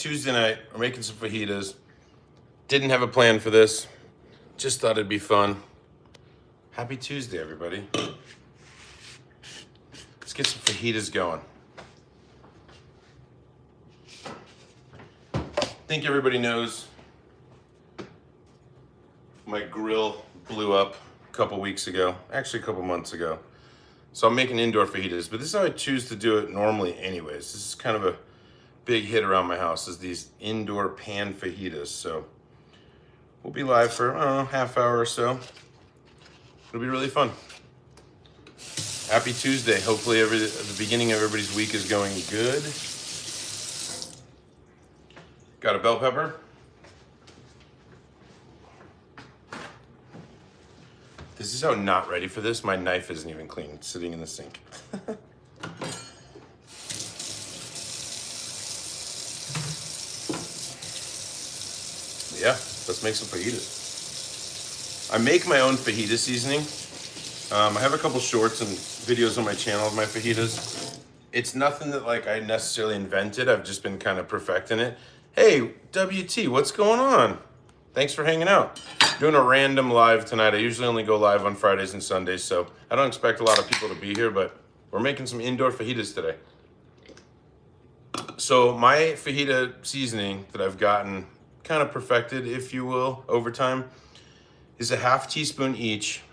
Tuesday night, we're making some fajitas. Didn't have a plan for this. Just thought it'd be fun. Happy Tuesday, everybody. Let's get some fajitas going. I think everybody knows my grill blew up a couple weeks ago, actually a couple months ago. So I'm making indoor fajitas, but this is how I choose to do it normally anyways. This is kind of a big hit around my house, is these indoor pan fajitas. So we'll be live for, I don't know, half hour or so. It'll be really fun. Happy Tuesday. Hopefully the beginning of everybody's week is going good. Got a bell pepper. This is how not ready for this. My knife isn't even clean. It's sitting in the sink. Yeah, let's make some fajitas. I make my own fajita seasoning. I have a couple shorts and videos on my channel of my fajitas. It's nothing that like I necessarily invented. I've just been kind of perfecting it. Hey, WT, what's going on? Thanks for hanging out. Doing a random live tonight. I usually only go live on Fridays and Sundays, so I don't expect a lot of people to be here, but we're making some indoor fajitas today. So my fajita seasoning that I've gotten kind of perfected, if you will, over time, is a half teaspoon each.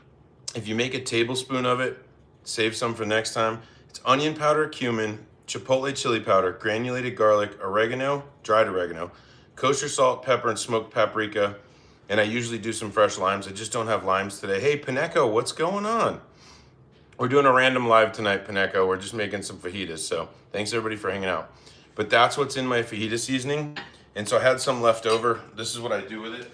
If you make a tablespoon of it, save some for next time. It's onion powder, cumin, chipotle chili powder, granulated garlic, oregano, dried oregano, kosher salt, pepper, and smoked paprika. And I usually do some fresh limes. I just don't have limes today. Hey, Paneco, what's going on? We're doing a random live tonight, Paneco. We're just making some fajitas. So thanks everybody for hanging out. But that's what's in my fajita seasoning. And so I had some left over. This is what I do with it.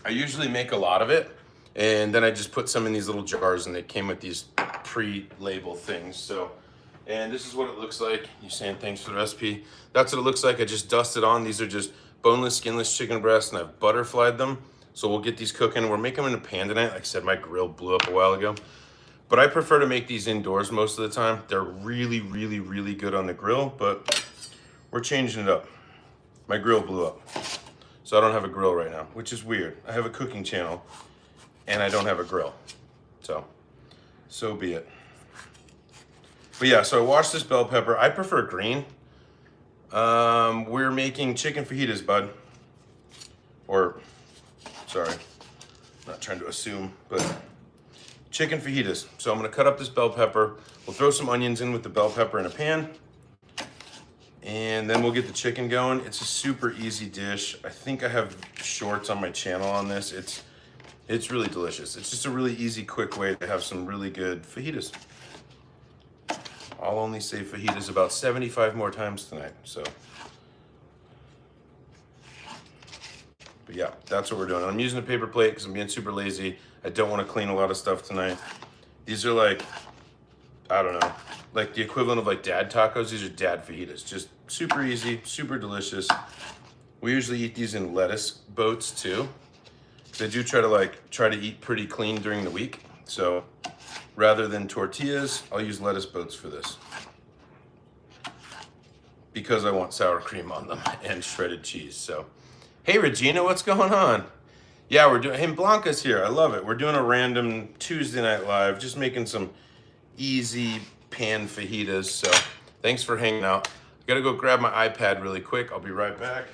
I usually make a lot of it. And then I just put some in these little jars, and they came with these pre-label things. So, and this is what it looks like. You're saying thanks for the recipe. That's what it looks like. I just dusted on. These are just boneless, skinless chicken breasts, and I've butterflied them. So we'll get these cooking. We're making them in a pan tonight. Like I said, my grill blew up a while ago. But I prefer to make these indoors most of the time. They're really, really, really good on the grill, but we're changing it up. My grill blew up. So I don't have a grill right now, which is weird. I have a cooking channel, and I don't have a grill. So be it. But yeah, so I washed this bell pepper. I prefer green. We're making chicken fajitas, bud. Or, sorry, not trying to assume, but chicken fajitas. So I'm gonna cut up this bell pepper. We'll throw some onions in with the bell pepper in a pan. And then we'll get the chicken going. It's a super easy dish. I think I have shorts on my channel on this. It's really delicious. It's just a really easy, quick way to have some really good fajitas. I'll only say fajitas about 75 more times tonight, so. But yeah, that's what we're doing. I'm using a paper plate because I'm being super lazy. I don't want to clean a lot of stuff tonight. These are like, I don't know, like the equivalent of like dad tacos. These are dad fajitas. Just super easy, super delicious. We usually eat these in lettuce boats too. I do try to eat pretty clean during the week. So rather than tortillas, I'll use lettuce boats for this. Because I want sour cream on them and shredded cheese. So, hey Regina, what's going on? Yeah, we're doing, hey, Blanca's here. I love it. We're doing a random Tuesday night live, just making some easy pan fajitas. So thanks for hanging out. I gotta go grab my iPad really quick. I'll be right back.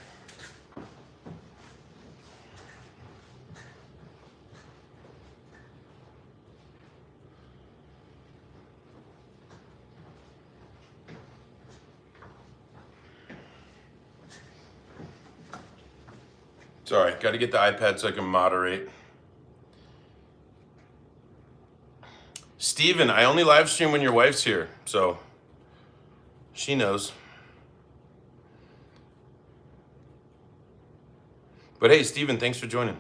Sorry, got to get the iPad so I can moderate. Steven, I only live stream when your wife's here, so she knows. But hey, Steven, thanks for joining.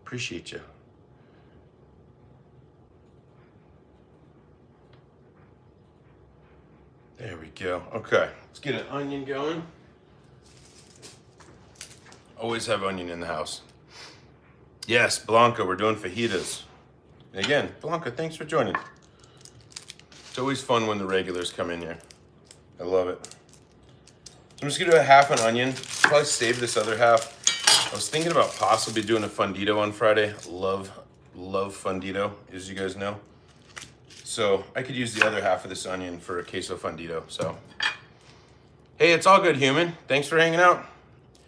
Appreciate you. There we go. Okay, let's get an onion going. Always have onion in the house. Yes, Blanca, we're doing fajitas. And again, Blanca, thanks for joining. It's always fun when the regulars come in here. I love it. So I'm just gonna do a half an onion. Probably save this other half. I was thinking about possibly doing a fundito on Friday. Love fundito, as you guys know. So I could use the other half of this onion for a queso fundito. So, hey, it's all good, human. Thanks for hanging out.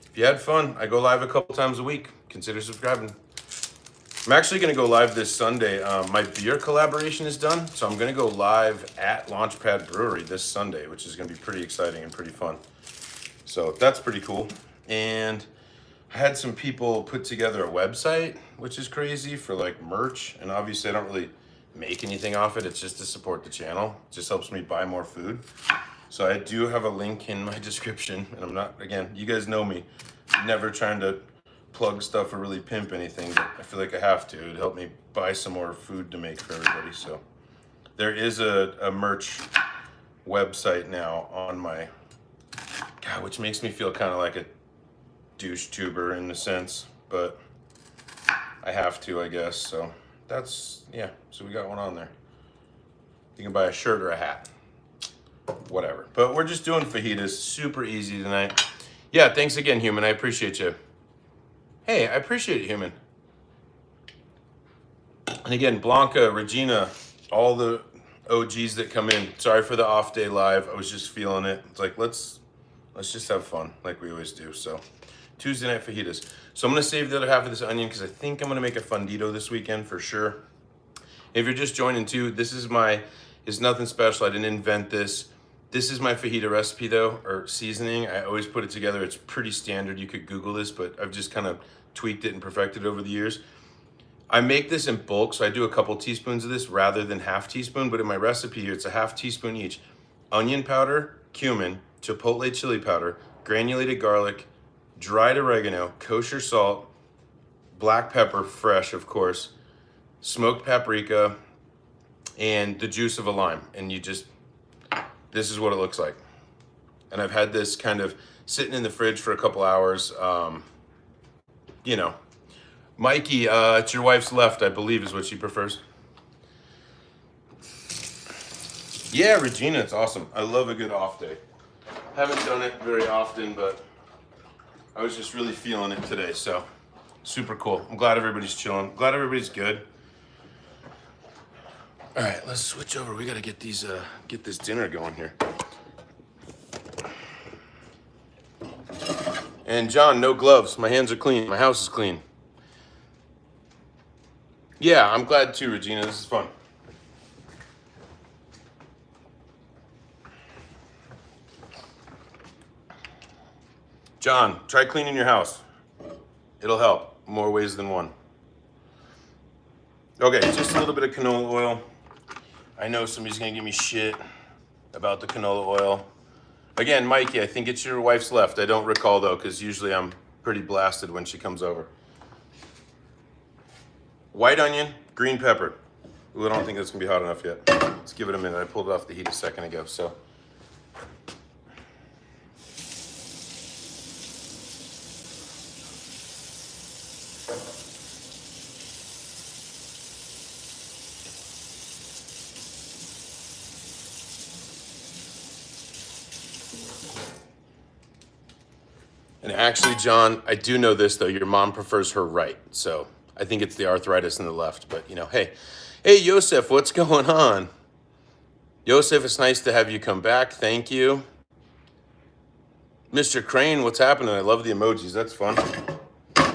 If you had fun, I go live a couple times a week. Consider subscribing. I'm actually gonna go live this Sunday. My beer collaboration is done, so I'm gonna go live at Launchpad Brewery this Sunday, which is gonna be pretty exciting and pretty fun. So that's pretty cool. And I had some people put together a website, which is crazy, for like merch. And obviously I don't really make anything off it. It's just to support the channel. It just helps me buy more food. So I do have a link in my description. And I'm not, again, you guys know me, never trying to plug stuff or really pimp anything, but I feel like I have to. It'd help me buy some more food to make for everybody. So there is a merch website now on my, God, which makes me feel kind of like a douche tuber in a sense, but I have to, I guess. So that's, yeah, so we got one on there. You can buy a shirt or a hat, whatever. But we're just doing fajitas, super easy tonight. Yeah, thanks again, human. I appreciate you. Hey, I appreciate it, human. And again, Blanca, Regina, all the OGs that come in. Sorry for the off day live. I was just feeling it. It's like, let's just have fun like we always do. So Tuesday night fajitas. So I'm gonna save the other half of this onion because I think I'm gonna make a fundito this weekend for sure. If you're just joining too, this is it's nothing special. I didn't invent this. This is my fajita recipe though, or seasoning. I always put it together. It's pretty standard. You could Google this, but I've just kind of tweaked it and perfected it over the years. I make this in bulk, so I do a couple teaspoons of this rather than half teaspoon, but in my recipe here, it's a half teaspoon each. Onion powder, cumin, chipotle chili powder, granulated garlic, dried oregano, kosher salt, black pepper, fresh of course, smoked paprika, and the juice of a lime. And this is what it looks like. And I've had this kind of sitting in the fridge for a couple hours. You know, Mikey, it's your wife's left, I believe is what she prefers. Yeah, Regina, it's awesome. I love a good off day. Haven't done it very often, but I was just really feeling it today, so super cool. I'm glad everybody's chilling. Glad everybody's good. All right, let's switch over. We gotta get this dinner going here. And John, no gloves. My hands are clean. My house is clean. Yeah, I'm glad too, Regina. This is fun. John, try cleaning your house. It'll help more ways than one. Okay, just a little bit of canola oil. I know somebody's gonna give me shit about the canola oil. Again, Mikey, I think it's your wife's left. I don't recall though, because usually I'm pretty blasted when she comes over. White onion, green pepper. Ooh, I don't think that's gonna be hot enough yet. Let's give it a minute. I pulled it off the heat a second ago, so. And actually, John, I do know this though, your mom prefers her right. So I think it's the arthritis in the left, but you know, hey, Yosef, what's going on? Yosef, it's nice to have you come back. Thank you. Mr. Crane, what's happening? I love the emojis, that's fun. So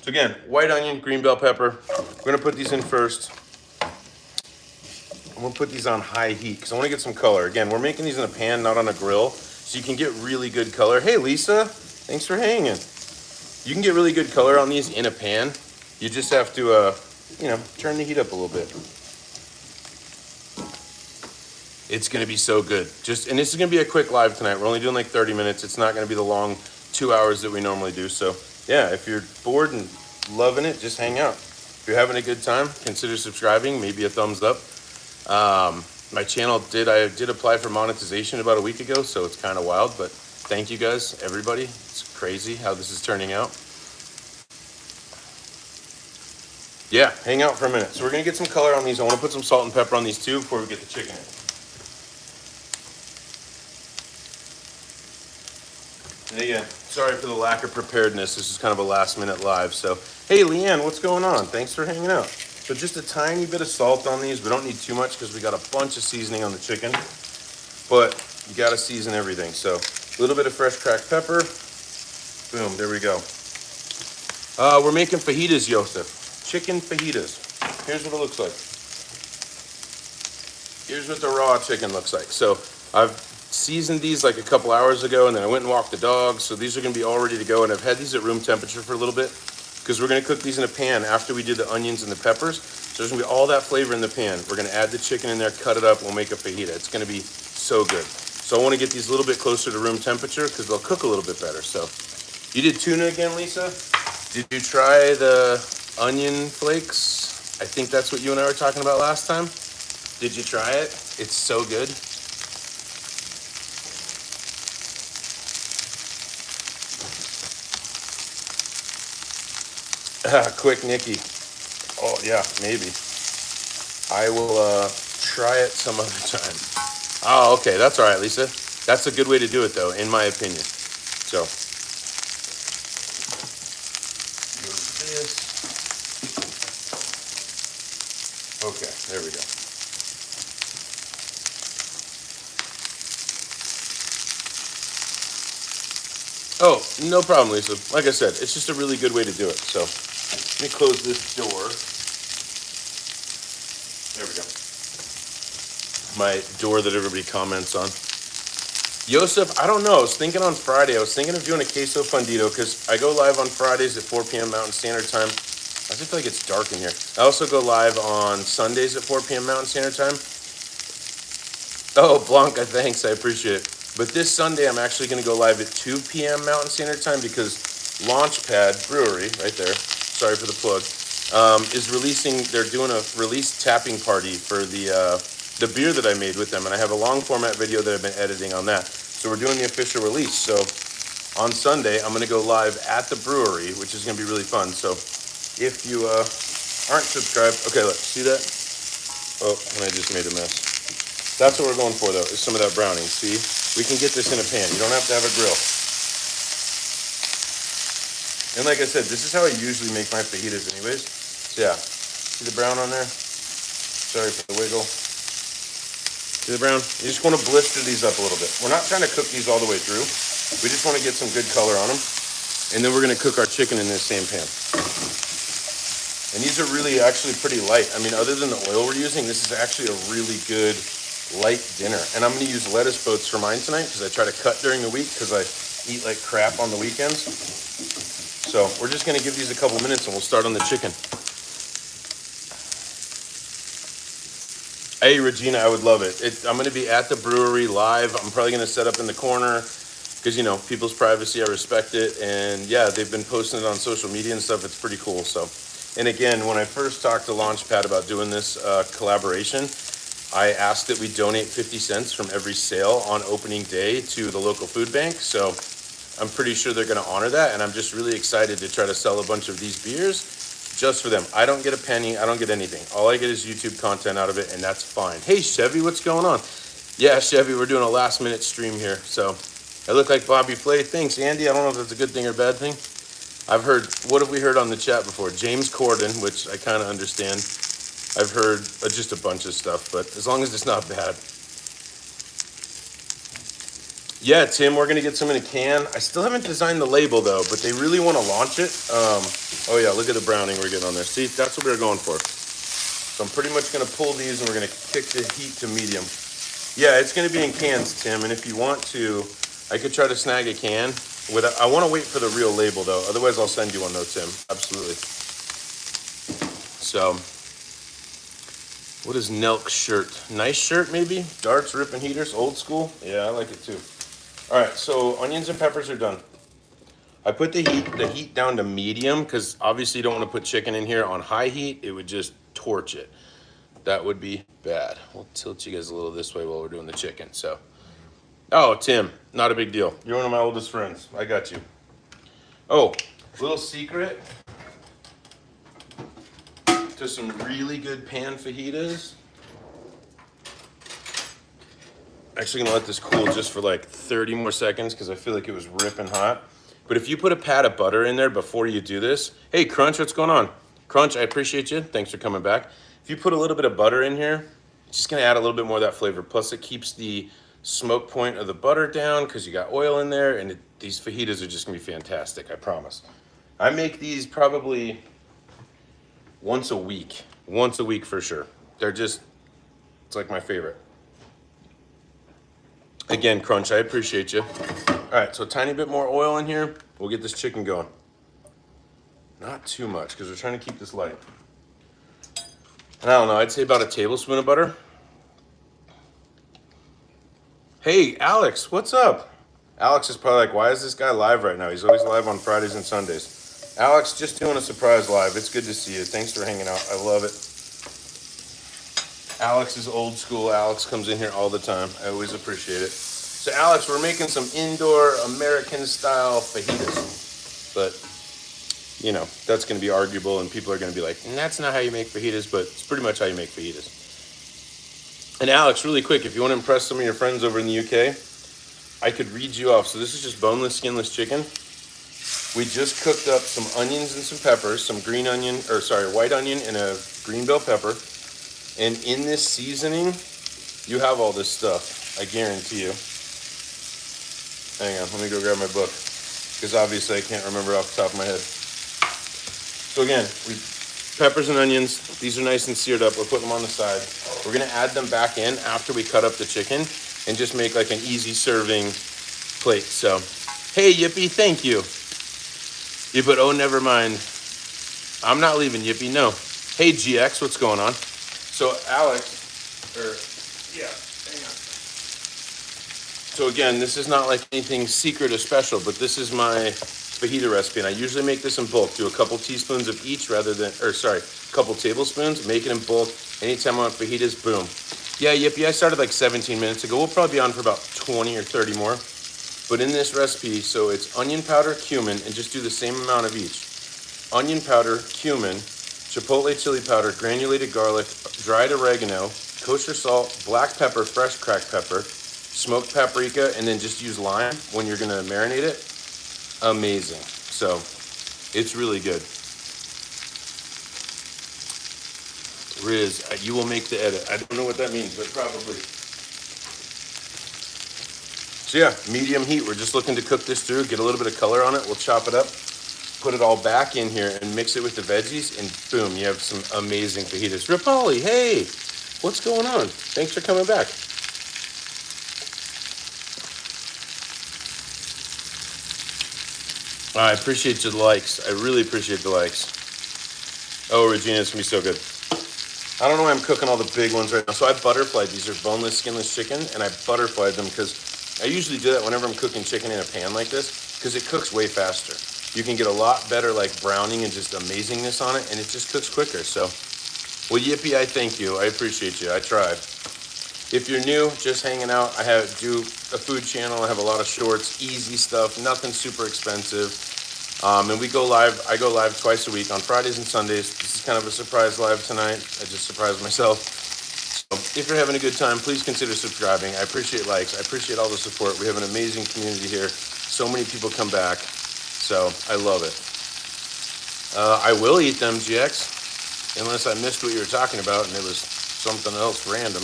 again, white onion, green bell pepper. We're gonna put these in first. I'm gonna put these on high heat because I wanna get some color. Again, we're making these in a pan, not on a grill, so you can get really good color. Hey, Lisa. Thanks for hanging. You can get really good color on these in a pan. You just have to, you know, turn the heat up a little bit. It's gonna be so good. And this is gonna be a quick live tonight. We're only doing like 30 minutes. It's not gonna be the long 2 hours that we normally do. So yeah, if you're bored and loving it, just hang out. If you're having a good time, consider subscribing, maybe a thumbs up. My channel I did apply for monetization about a week ago, so it's kind of wild, but thank you guys, everybody. It's crazy how this is turning out. Yeah, hang out for a minute. So we're gonna get some color on these. I wanna put some salt and pepper on these too before we get the chicken in. And again, sorry for the lack of preparedness. This is kind of a last minute live. So, hey, Leanne, what's going on? Thanks for hanging out. So just a tiny bit of salt on these. We don't need too much because we got a bunch of seasoning on the chicken. But you got to season everything. So a little bit of fresh cracked pepper. Boom, there we go. We're making fajitas, Joseph. Chicken fajitas. Here's what it looks like. Here's what the raw chicken looks like. So I've seasoned these like a couple hours ago, and then I went and walked the dogs. So these are gonna be all ready to go, and I've had these at room temperature for a little bit because we're gonna cook these in a pan after we did the onions and the peppers. So there's gonna be all that flavor in the pan. We're gonna add the chicken in there, cut it up, and we'll make a fajita. It's gonna be so good. So I wanna get these a little bit closer to room temperature because they'll cook a little bit better. So you did tuna again, Lisa? Did you try the onion flakes? I think that's what you and I were talking about last time. Did you try it? It's so good. Quick, Nikki. Oh, yeah, maybe. I will try it some other time. Oh, okay, that's all right, Lisa. That's a good way to do it, though, in my opinion. So, this. Okay, there we go. Oh, no problem, Lisa. Like I said, it's just a really good way to do it. So let me close this door. There we go. My door that everybody comments on. Joseph, I don't know. I was thinking on Friday. I was thinking of doing a queso fundido because I go live on Fridays at 4 p.m. Mountain Standard Time. I just feel like it's dark in here. I also go live on Sundays at 4 p.m. Mountain Standard Time. Oh, Blanca, thanks. I appreciate it. But this Sunday, I'm actually going to go live at 2 p.m. Mountain Standard Time because Launchpad Brewery, right there, sorry for the plug, is releasing, they're doing a release tapping party for the beer that I made with them. And I have a long format video that I've been editing on that. So we're doing the official release. So on Sunday, I'm going to go live at the brewery, which is going to be really fun. So if you aren't subscribed, okay, look, see that? Oh, and I just made a mess. That's what we're going for, though, is some of that browning. See? We can get this in a pan. You don't have to have a grill. And like I said, this is how I usually make my fajitas anyways. So yeah, see the brown on there? Sorry for the wiggle. See the brown? You just want to blister these up a little bit. We're not trying to cook these all the way through. We just want to get some good color on them. And then we're going to cook our chicken in this same pan. And these are really actually pretty light. I mean, other than the oil we're using, this is actually a really good light dinner. And I'm going to use lettuce boats for mine tonight because I try to cut during the week because I eat like crap on the weekends. So we're just going to give these a couple minutes and we'll start on the chicken. Hey, Regina, I would love it. I'm going to be at the brewery live. I'm probably going to set up in the corner because, you know, people's privacy, I respect it. And yeah, they've been posting it on social media and stuff. It's pretty cool. So, and again, when I first talked to Launchpad about doing this collaboration, I asked that we donate 50 cents from every sale on opening day to the local food bank. So I'm pretty sure they're going to honor that. And I'm just really excited to try to sell a bunch of these beers just for them. I don't get a penny. I don't get anything. All I get is YouTube content out of it, and that's fine. Hey, Chevy, what's going on? Yeah, Chevy, we're doing a last-minute stream here. So I look like Bobby Flay. Thanks, Andy. I don't know if that's a good thing or bad thing. I've heard, what have we heard on the chat before? James Corden, which I kind of understand. I've heard just a bunch of stuff, but as long as it's not bad. Yeah, Tim, we're going to get some in a can. I still haven't designed the label, though, but they really want to launch it. Oh, yeah, look at the browning we're getting on there. See, that's what we're going for. So I'm pretty much going to pull these, and we're going to kick the heat to medium. Yeah, it's going to be in cans, Tim, and if you want to, I could try to snag a can. I want to wait for the real label, though. Otherwise, I'll send you one, though, Tim. Absolutely. So, what is Nelk's shirt? Nice shirt, maybe? Darts, ripping heaters, old school? Yeah, I like it, too. All right, so onions and peppers are done. I put the heat down to medium because obviously you don't want to put chicken in here on high heat. It would just torch it. That would be bad. We'll tilt you guys a little this way while we're doing the chicken. So, oh, Tim, not a big deal. You're one of my oldest friends. I got you. Oh, little secret to some really good pan fajitas. Actually gonna let this cool just for like 30 more seconds because I feel like it was ripping hot. But if you put a pat of butter in there before you do this, hey Crunch, what's going on? Crunch, I appreciate you. Thanks for coming back. If you put a little bit of butter in here, it's just gonna add a little bit more of that flavor. Plus it keeps the smoke point of the butter down because you got oil in there, and these fajitas are just gonna be fantastic, I promise. I make these probably once a week for sure. It's like my favorite. Again, Crunch, I appreciate you. All right, so a tiny bit more oil in here. We'll get this chicken going. Not too much, because we're trying to keep this light. And I don't know, I'd say about a tablespoon of butter. Hey, Alex, what's up? Alex is probably like, why is this guy live right now? He's always live on Fridays and Sundays. Alex, just doing a surprise live. It's good to see you. Thanks for hanging out. I love it. Alex is old school. Alex comes in here all the time. I always appreciate it. So Alex, we're making some indoor American style fajitas. But, you know, that's going to be arguable and people are going to be like, that's not how you make fajitas, but it's pretty much how you make fajitas. And Alex, really quick, if you want to impress some of your friends over in the UK, I could read you off. So this is just boneless, skinless chicken. We just cooked up some onions and some peppers, some white onion and a green bell pepper. And in this seasoning, you have all this stuff, I guarantee you. Hang on, let me go grab my book, because obviously I can't remember off the top of my head. So again, peppers and onions, these are nice and seared up. We're putting them on the side. We're gonna add them back in after we cut up the chicken and just make like an easy serving plate. So, hey Yippee, thank you. You put, oh, never mind. I'm not leaving Yippee, no. Hey GX, what's going on? So Alex, hang on. So again, this is not like anything secret or special, but this is my fajita recipe, and I usually make this in bulk. Do a couple teaspoons of each couple tablespoons, make it in bulk. Anytime I want fajitas, boom. Yeah, Yippee, I started like 17 minutes ago. We'll probably be on for about 20 or 30 more. But in this recipe, so it's onion powder, cumin, and just do the same amount of each. Onion powder, cumin, chipotle chili powder, granulated garlic, dried oregano, kosher salt, black pepper, fresh cracked pepper, smoked paprika, and then just use lime when you're gonna marinate it. Amazing. So it's really good. Riz, you will make the edit. I don't know what that means, but probably. So yeah, medium heat. We're just looking to cook this through, get a little bit of color on it. We'll chop it up, put it all back in here and mix it with the veggies, and boom, you have some amazing fajitas. Rapali, hey, what's going on? Thanks for coming back. I appreciate the likes. I really appreciate the likes. Oh, Regina, it's gonna be so good. I don't know why I'm cooking all the big ones right now. So I butterflied. These are boneless, skinless chicken, and I butterflied them because I usually do that whenever I'm cooking chicken in a pan like this, because it cooks way faster. You can get a lot better like browning and just amazingness on it, and it just cooks quicker. So, well, Yippee, I thank you. I appreciate you. I tried. If you're new, just hanging out, I do a food channel. I have a lot of shorts, easy stuff, nothing super expensive. And we go live. I go live twice a week on Fridays and Sundays. This is kind of a surprise live tonight. I just surprised myself. So if you're having a good time, please consider subscribing. I appreciate likes. I appreciate all the support. We have an amazing community here. So many people come back. So I love it. I will eat them, GX, unless I missed what you were talking about and it was something else random.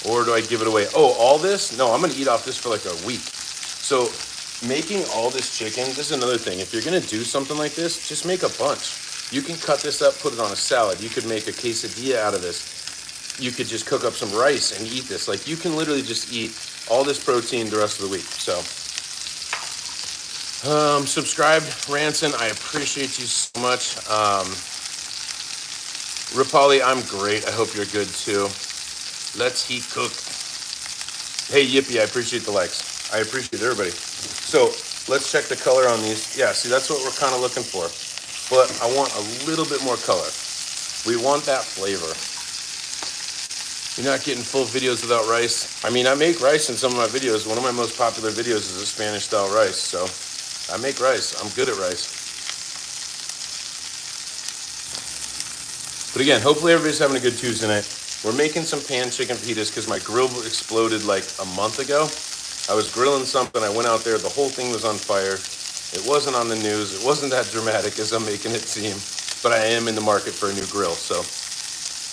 Or do I give it away? Oh, all this? No, I'm going to eat off this for like a week. So making all this chicken, this is another thing. If you're going to do something like this, just make a bunch. You can cut this up, put it on a salad. You could make a quesadilla out of this. You could just cook up some rice and eat this. Like, you can literally just eat all this protein the rest of the week. So, subscribe, Ranson. I appreciate you so much. Rapali, I'm great. I hope you're good too. Let's heat cook. Hey, Yippee, I appreciate the likes. I appreciate everybody. So let's check the color on these. Yeah, see, that's what we're kind of looking for. But I want a little bit more color. We want that flavor. You're not getting full videos without rice. I mean, I make rice in some of my videos. One of my most popular videos is a Spanish style rice. So I make rice. I'm good at rice. But again, hopefully everybody's having a good Tuesday night. We're making some pan chicken fajitas because my grill exploded like a month ago. I was grilling something, I went out there, the whole thing was on fire. It wasn't on the news, it wasn't that dramatic as I'm making it seem, but I am in the market for a new grill, so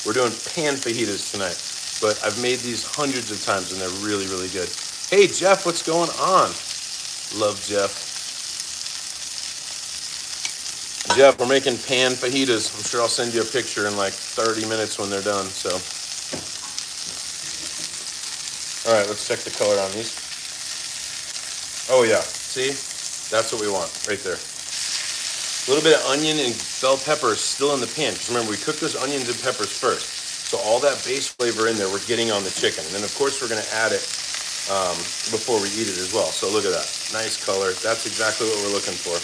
we're doing pan fajitas tonight. But I've made these hundreds of times and they're really, really good. Hey Jeff, what's going on? Love Jeff. Jeff, we're making pan fajitas. I'm sure I'll send you a picture in like 30 minutes when they're done, so. All right, let's check the color on these. Oh yeah, see? That's what we want, right there. A little bit of onion and bell pepper is still in the pan, because remember, we cooked those onions and peppers first. So all that base flavor in there, we're getting on the chicken. And then of course, we're gonna add it before we eat it as well. So look at that, nice color. That's exactly what we're looking for.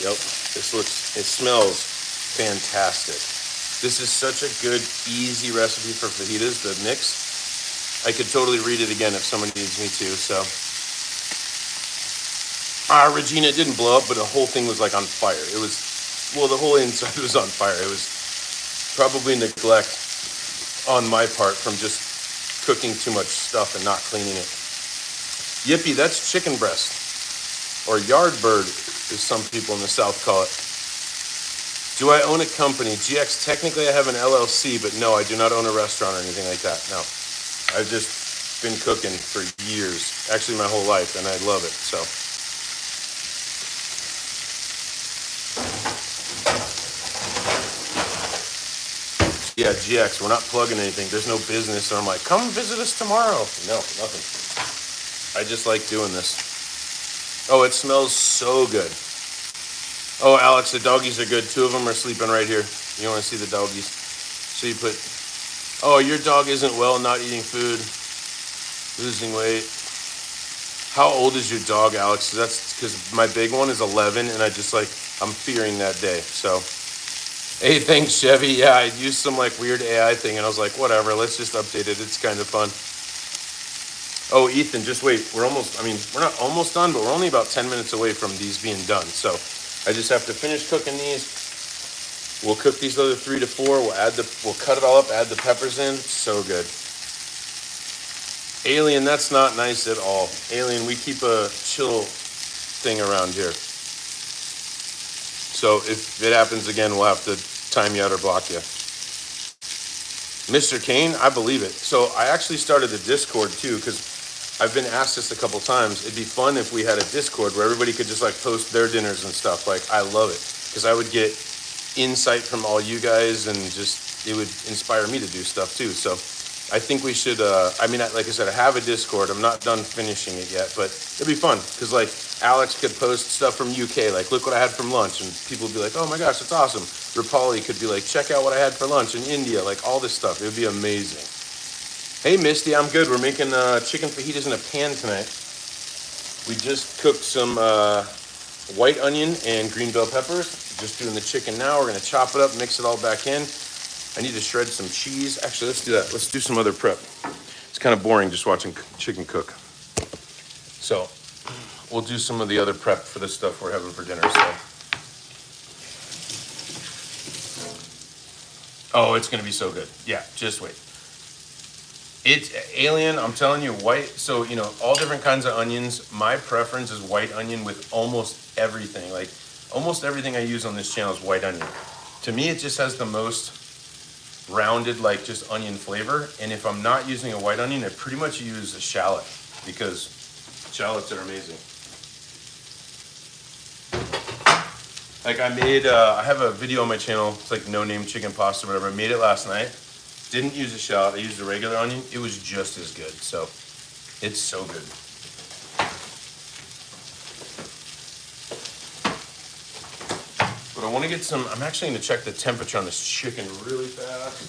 Yep, it smells fantastic. This is such a good, easy recipe for fajitas, the mix. I could totally read it again if someone needs me to, so. Regina, it didn't blow up, but the whole thing was like on fire. It was, well, the whole inside was on fire. It was probably neglect on my part from just cooking too much stuff and not cleaning it. Yippee, that's chicken breast, or yard bird, as some people in the South call it. Do I own a company? GX, technically I have an LLC, but no, I do not own a restaurant or anything like that, no. I've just been cooking for years, actually my whole life, and I love it, so. Yeah, GX, we're not plugging anything. There's no business, so I'm like, come visit us tomorrow. No, nothing. I just like doing this. Oh, it smells so good. Oh, Alex, the doggies are good. 2 of them are sleeping right here. You want to see the doggies? So you put, oh, your dog isn't well, not eating food, losing weight. How old is your dog, Alex? That's because my big one is 11, and I'm fearing that day, so. Hey, thanks, Chevy. Yeah, I used some like weird AI thing, and I was like, whatever, let's just update it. It's kind of fun. Oh, Ethan, just wait. We're not almost done, but we're only about 10 minutes away from these being done. So I just have to finish cooking these. We'll cook these other 3 to 4. We'll cut it all up, add the peppers in. So good. Alien, that's not nice at all. Alien, we keep a chill thing around here. So if it happens again, we'll have to time you out or block you. Mr. Kane, I believe it. So I actually started a Discord too, because I've been asked this a couple times. It'd be fun if we had a Discord where everybody could just like post their dinners and stuff. Like, I love it, because I would get insight from all you guys, and just, it would inspire me to do stuff too. So I think we should, like I said, I have a Discord. I'm not done finishing it yet, but it'd be fun, because like Alex could post stuff from UK, like, look what I had from lunch, and people would be like, oh my gosh, that's awesome. Rapali could be like, check out what I had for lunch in India, like all this stuff. It would be amazing. Hey Misty, I'm good. We're making chicken fajitas in a pan tonight. We just cooked some white onion and green bell peppers. Just doing the chicken now. We're gonna chop it up, mix it all back in. I need to shred some cheese. Actually, let's do that. Let's do some other prep. It's kind of boring just watching chicken cook. So we'll do some of the other prep for the stuff we're having for dinner. So, oh, it's gonna be so good. Yeah, just wait. It's Alien, I'm telling you, white. So, you know, all different kinds of onions. My preference is white onion with almost everything. Like, almost everything I use on this channel is white onion. To me, it just has the most rounded, like, just onion flavor. And if I'm not using a white onion, I pretty much use a shallot, because shallots are amazing. Like, I have a video on my channel. It's like No Name Chicken Pasta or whatever. I made it last night. Didn't use a shallot. I used a regular onion. It was just as good. So it's so good. But I want to get some. I'm actually going to check the temperature on this chicken really fast.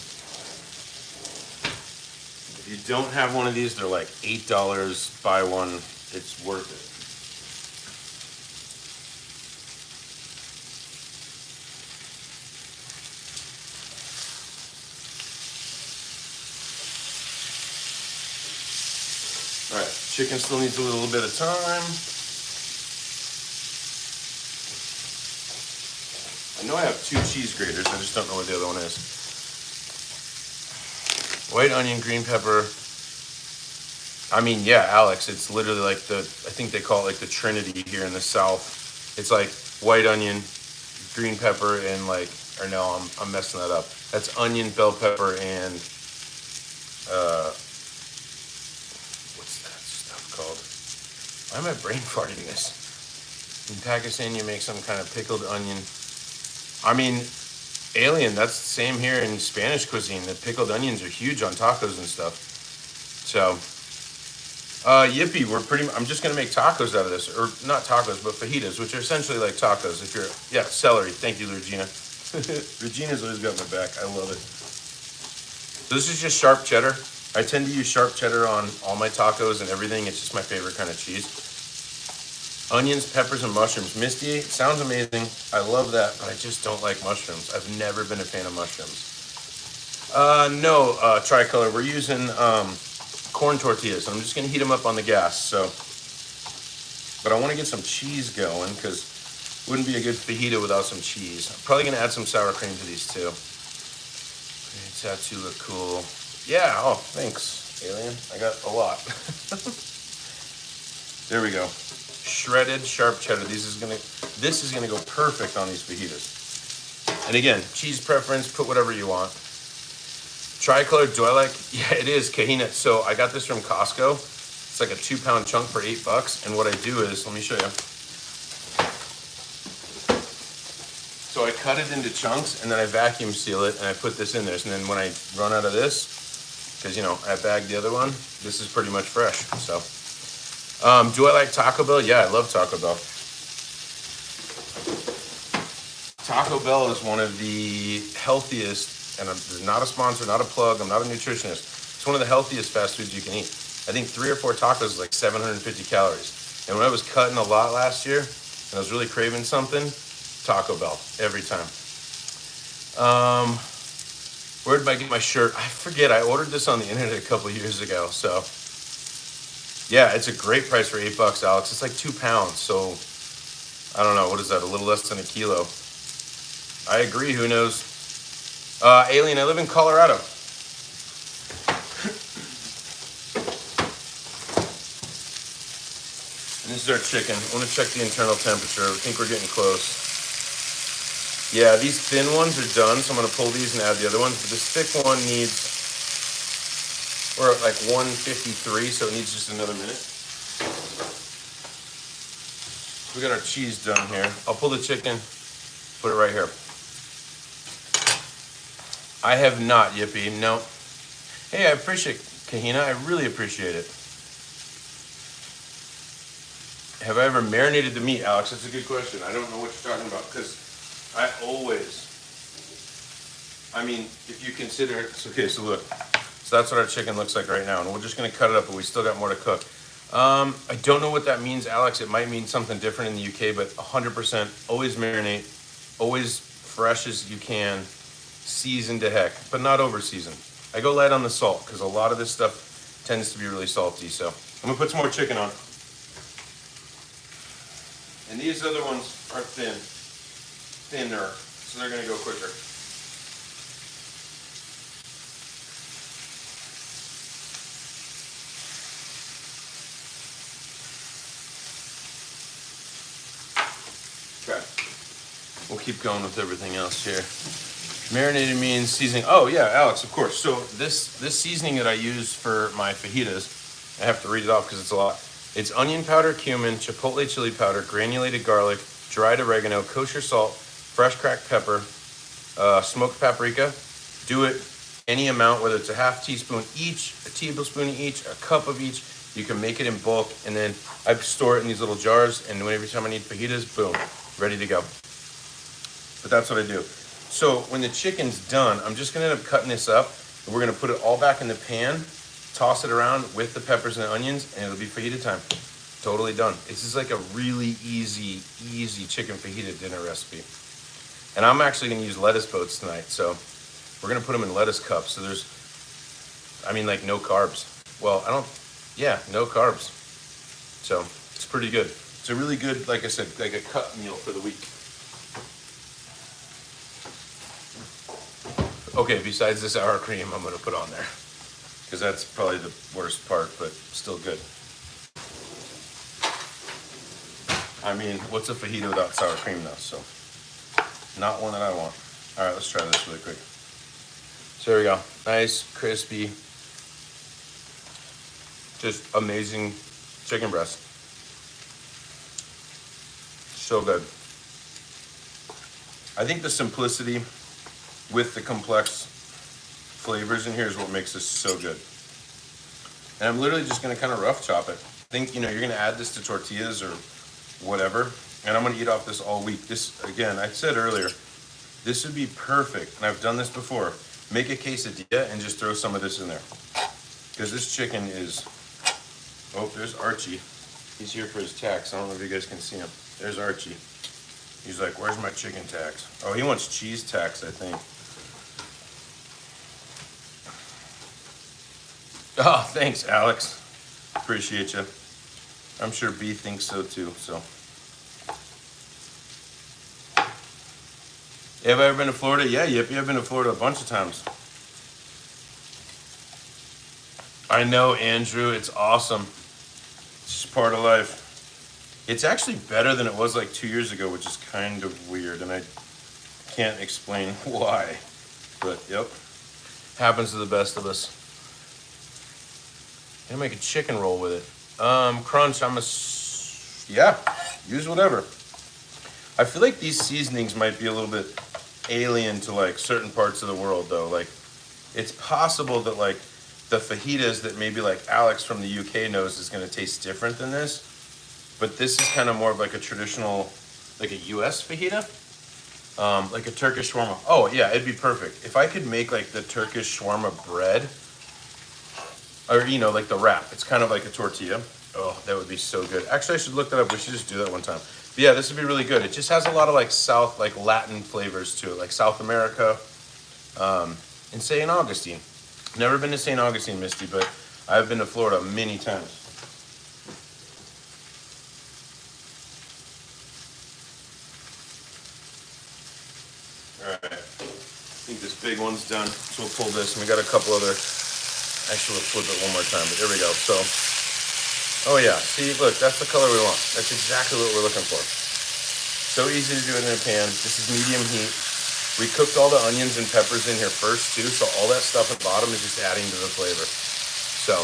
If you don't have one of these, they're like $8. Buy one. It's worth it. All right, chicken still needs a little bit of time. I know I have 2 cheese graters, I just don't know where the other one is. White onion, green pepper. I mean, yeah, Alex, it's literally like I think they call it like the Trinity here in the South. It's like white onion, green pepper, and like, or no, I'm messing that up. That's onion, bell pepper, and what's that stuff called? Why am I brain farting this? In Pakistan, you make some kind of pickled onion. I mean, alien, that's the same here in Spanish cuisine. The pickled onions are huge on tacos and stuff. So, yippee, I'm just gonna make tacos out of this. Or not tacos, but fajitas, which are essentially like tacos. Yeah, celery. Thank you, Regina. Regina's always got my back. I love it. So this is just sharp cheddar. I tend to use sharp cheddar on all my tacos and everything. It's just my favorite kind of cheese. Onions, peppers, and mushrooms. Misty, sounds amazing. I love that, but I just don't like mushrooms. I've never been a fan of mushrooms. No, Tricolor. We're using corn tortillas. I'm just going to heat them up on the gas. So, but I want to get some cheese going because it wouldn't be a good fajita without some cheese. I'm probably going to add some sour cream to these too. It's that to look cool. Yeah, oh, thanks, alien. I got a lot. There we go. Shredded sharp cheddar. This is gonna go perfect on these fajitas. And again, cheese preference, put whatever you want. Tricolor, do I like? Yeah, it is Kahina. So I got this from Costco. It's like a 2-pound chunk for $8. And what I do is, let me show you. So I cut it into chunks and then I vacuum seal it and I put this in there. And then when I run out of this, because I bagged the other one, this is pretty much fresh. So, do I like Taco Bell? Yeah, I love Taco Bell. Taco Bell is one of the healthiest, and I'm not a sponsor, not a plug, I'm not a nutritionist. It's one of the healthiest fast foods you can eat. I think 3 or 4 tacos is like 750 calories. And when I was cutting a lot last year, and I was really craving something, Taco Bell, every time. Where did I get my shirt? I forget, I ordered this on the internet a couple years ago, so. Yeah, it's a great price for $8, Alex. It's like 2 pounds, so I don't know, what is that, a little less than a kilo? I agree, who knows? Alien, I live in Colorado. And this is our chicken. I want to check the internal temperature. I think we're getting close. Yeah, these thin ones are done, so I'm going to pull these and add the other ones. But this thick one we're at like 153, so it needs just another minute. We got our cheese done here. I'll pull the chicken, put it right here. I have not, Yippee, no. Hey, I appreciate Kahina, I really appreciate it. Have I ever marinated the meat, Alex? That's a good question. I don't know what you're talking about, because I mean, if you consider it, okay, so look. So that's what our chicken looks like right now, and we're just gonna cut it up, but we still got more to cook. I don't know what that means, Alex. It might mean something different in the UK, but 100%, always marinate, always fresh as you can, seasoned to heck, but not over seasoned. I go light on the salt, because a lot of this stuff tends to be really salty, so. I'm gonna put some more chicken on. And these other ones are thinner, so they're gonna go quicker. Okay, we'll keep going with everything else here. Marinated means seasoning. Oh yeah, Alex, of course. So this seasoning that I use for my fajitas, I have to read it off because it's a lot. It's onion powder, cumin, chipotle chili powder, granulated garlic, dried oregano, kosher salt, fresh cracked pepper, smoked paprika. Do it any amount, whether it's a half teaspoon each, a tablespoon each, a cup of each. You can make it in bulk, and then I store it in these little jars, and every time I need fajitas, boom, ready to go. But that's what I do. So when the chicken's done, I'm just gonna end up cutting this up, and we're gonna put it all back in the pan, toss it around with the peppers and the onions, and it'll be fajita time. Totally done. This is like a really easy chicken fajita dinner recipe. And I'm actually gonna use lettuce boats tonight, so we're gonna put them in lettuce cups. So there's, like no carbs. Well, no carbs. So it's pretty good. It's a really good, like I said, like a cut meal for the week. Okay, besides the sour cream I'm gonna put on there. because that's probably the worst part, but still good. I mean, what's a fajita without sour cream though? So, not one that I want. All right, let's try this really quick. So there we go. Nice, crispy, just amazing chicken breast. So good. I think the simplicity with the complex flavors in here is what makes this so good. And I'm literally just gonna kind of rough chop it. I think, you know, you're gonna add this to tortillas or whatever, and I'm gonna eat off this all week. This, again, I said earlier, this would be perfect, and I've done this before. Make a quesadilla and just throw some of this in there. Because this chicken is, oh, there's Archie. He's here for his tax. I don't know if you guys can see him. There's Archie. He's like, where's my chicken tax? Oh, he wants cheese tax, I think. Oh, thanks, Alex. Appreciate you. I'm sure B thinks so too, so. Have I ever been to Florida? Yeah, Yippee, I've been to Florida a bunch of times. I know, Andrew, it's awesome. It's just part of life. It's actually better than it was like 2 years ago, which is kind of weird, and I can't explain why. But, yep, happens to the best of us. I'm gonna make a chicken roll with it. Crunch, yeah, use whatever. I feel like these seasonings might be a little bit alien to like certain parts of the world though. Like, it's possible that like the fajitas that maybe like Alex from the UK knows is gonna taste different than this. But this is kind of more of like a traditional, like a US fajita. Like a Turkish shawarma. Oh yeah, it'd be perfect. If I could make like the Turkish shawarma bread, or you know, like the wrap. It's kind of like a tortilla. Oh, that would be so good. Actually, I should look that up. We should just do that one time. But yeah, this would be really good. It just has a lot of like South, like Latin flavors to it, like South America, and St. Augustine. Never been to St. Augustine, Misty, but I've been to Florida many times. All right, I think this big one's done. So we'll pull this, and we got a couple other. Actually, we'll flip it one more time, but there we go. So, oh yeah, see, look, that's the color we want. That's exactly what we're looking for. So easy to do it in a pan. This is medium heat. We cooked all the onions and peppers in here first too, so all that stuff at the bottom is just adding to the flavor. So,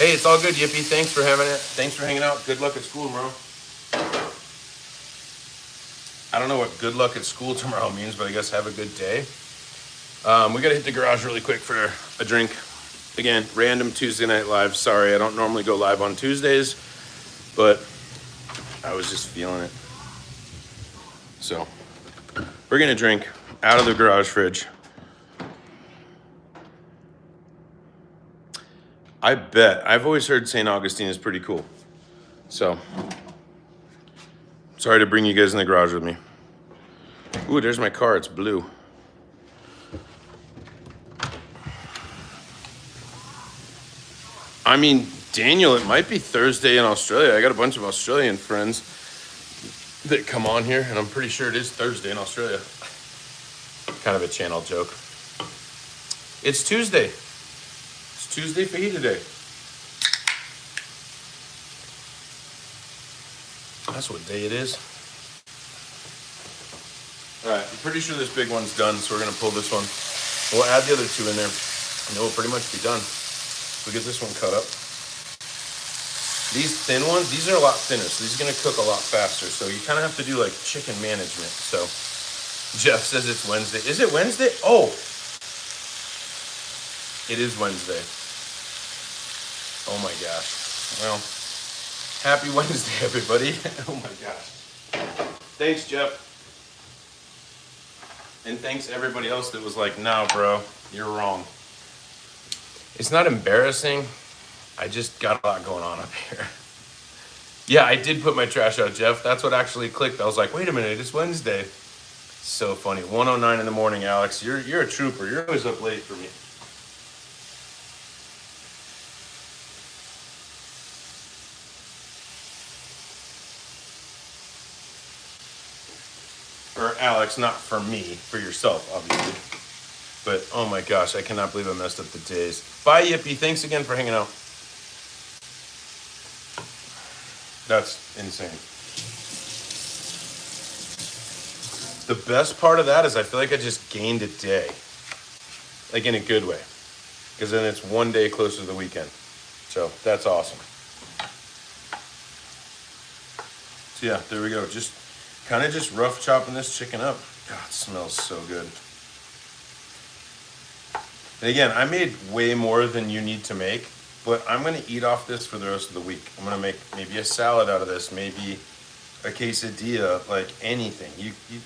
hey, it's all good, Yippee. Thanks for having it. Thanks for hanging out. Good luck at school tomorrow. I don't know what good luck at school tomorrow means, but I guess have a good day. We gotta hit the garage really quick for a drink. Again, random Tuesday night live. Sorry, I don't normally go live on Tuesdays, but I was just feeling it. So, we're gonna drink out of the garage fridge. I bet. I've always heard St. Augustine is pretty cool. So, sorry to bring you guys in the garage with me. Ooh, there's my car. It's blue. I mean, Daniel, it might be Thursday in Australia. I got a bunch of Australian friends that come on here, and I'm pretty sure it is Thursday in Australia. Kind of a channel joke. It's Tuesday. It's Tuesday fajita day. That's what day it is. All right, I'm pretty sure this big one's done, so we're gonna pull this one. We'll add the other two in there, and then we'll pretty much be done. We'll get this one cut up. These thin ones, these are a lot thinner, so these are gonna cook a lot faster. So you kind of have to do like chicken management. So Jeff says it's Wednesday. Is it Wednesday? Oh, it is Wednesday. Oh my gosh. Well, happy Wednesday, everybody. Oh my gosh. Thanks, Jeff. And thanks everybody else that was like, nah, bro, you're wrong. It's not embarrassing. I just got a lot going on up here. Yeah, I did put my trash out, Jeff. That's what actually clicked. I was like, wait a minute, it's Wednesday. So funny. 1:09 in the morning, Alex. You're a trooper. You're always up late for me. Or Alex, not for me, for yourself, obviously. But oh my gosh, I cannot believe I messed up the days. Bye, Yippee. Thanks again for hanging out. That's insane. The best part of that is I feel like I just gained a day. Like in a good way. Because then it's one day closer to the weekend. So that's awesome. So yeah, there we go. Just kind of just rough chopping this chicken up. God, it smells so good. And again, I made way more than you need to make, but I'm going to eat off this for the rest of the week. I'm going to make maybe a salad out of this, maybe a quesadilla, like anything.